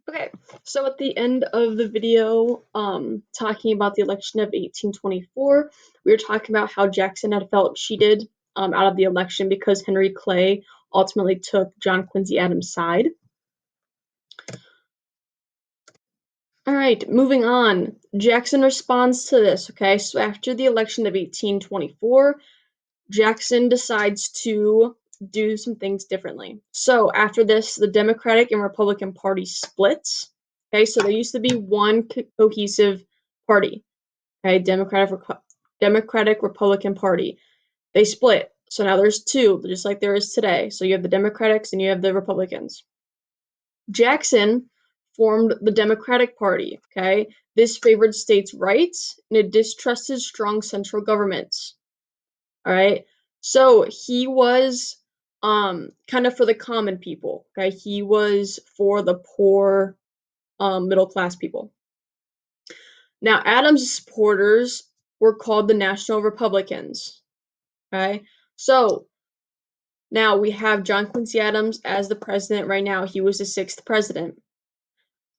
Okay, so at the end of the video, talking about the election of 1824, we were talking about how Jackson had felt cheated out of the election because Henry Clay ultimately took John Quincy Adams' side. All right, moving on. Jackson responds to this, okay? So after the election of 1824, Jackson decides to do some things differently. So after this, the Democratic and Republican Party splits. Okay, so there used to be one cohesive party. Okay, Democratic Republican Party. They split. So now there's two, just like there is today. So you have the Democrats and you have the Republicans. Jackson formed the Democratic Party. Okay, this favored states' rights and it distrusted strong central governments. All right. So he was kind of for the common people. Okay. He was for the poor middle class people. Now Adams' supporters were called the National Republicans. Okay. So now we have John Quincy Adams as the president right now. He was the 6th president.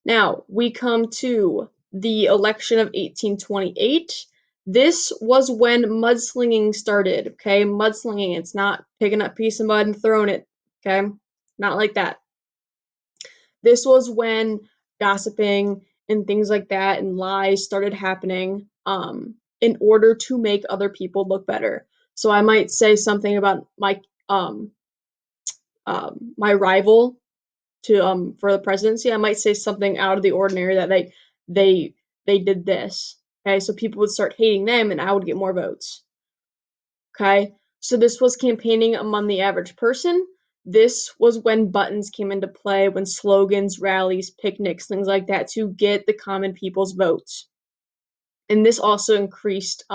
Now we come to the election of 1828. This was when mudslinging started, okay? Mudslinging, it's not picking up a piece of mud and throwing it, okay? Not like that. This was when gossiping and things like that and lies started happening in order to make other people look better. So I might say something about my rival to for the presidency. I might say something out of the ordinary that they they did this. Okay, so people would start hating them, and I would get more votes. Okay, so this was campaigning among the average person. This was when buttons came into play, when slogans, rallies, picnics, things like that, to get the common people's votes. And this also increased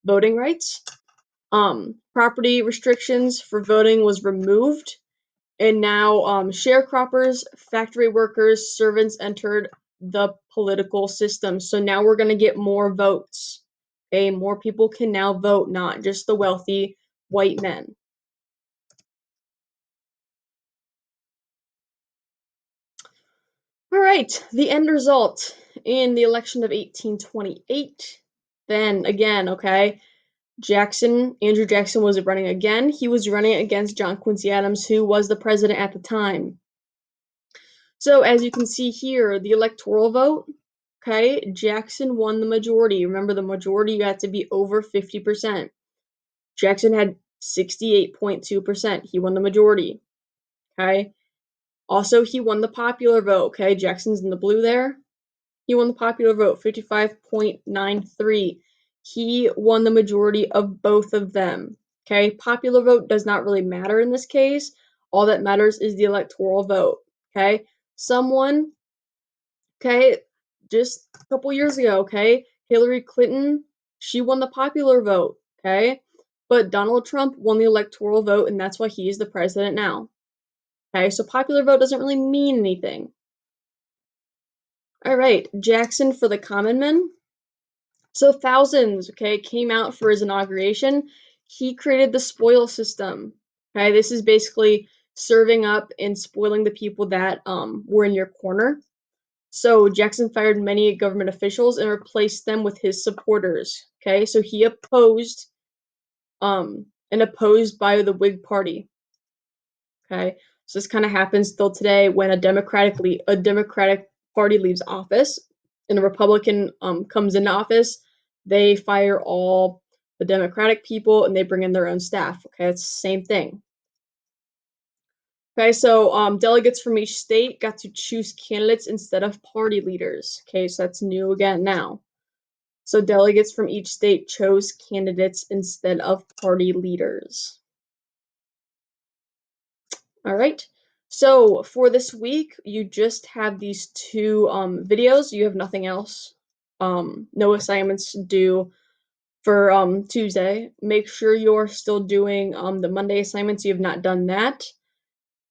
voting rights. Property restrictions for voting was removed, and now sharecroppers, factory workers, servants entered the political system. So now we're going to get more votes. Okay, more people can now vote, not just the wealthy white men. All right, the end result in the election of 1828. Then again, okay, Andrew Jackson was running again. He was running against John Quincy Adams, who was the president at the time. So as you can see here, the electoral vote, okay, Jackson won the majority. Remember, the majority got to be over 50%. Jackson had 68.2%. He won the majority, okay? Also, he won the popular vote, okay? Jackson's in the blue there. He won the popular vote, 55.93. He won the majority of both of them, okay? Popular vote does not really matter in this case. All that matters is the electoral vote, okay? Someone, okay, just a couple years ago, okay, Hillary Clinton, she won the popular vote, okay? But Donald Trump won the electoral vote, and that's why he is the president now. Okay, so popular vote doesn't really mean anything. All right, Jackson for the common men. So thousands, okay, came out for his inauguration. He created the spoil system. Okay, this is basically serving up and spoiling the people that were in your corner. So Jackson fired many government officials and replaced them with his supporters. Okay, so he opposed and opposed by the Whig Party. Okay, so this kind of happens still today when a Democratic Party leaves office and a Republican comes into office. They fire all the Democratic people and they bring in their own staff. Okay, it's the same thing. Okay, so delegates from each state got to choose candidates instead of party leaders. Okay, so that's new again now. So delegates from each state chose candidates instead of party leaders. All right. So for this week, you just have these two videos. You have nothing else. No assignments due for Tuesday. Make sure you're still doing the Monday assignments. You have not done that.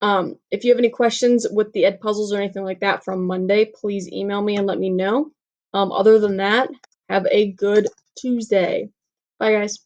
If you have any questions with the Edpuzzles or anything like that from Monday, please email me and let me know. Other than that, have a good Tuesday. Bye, guys.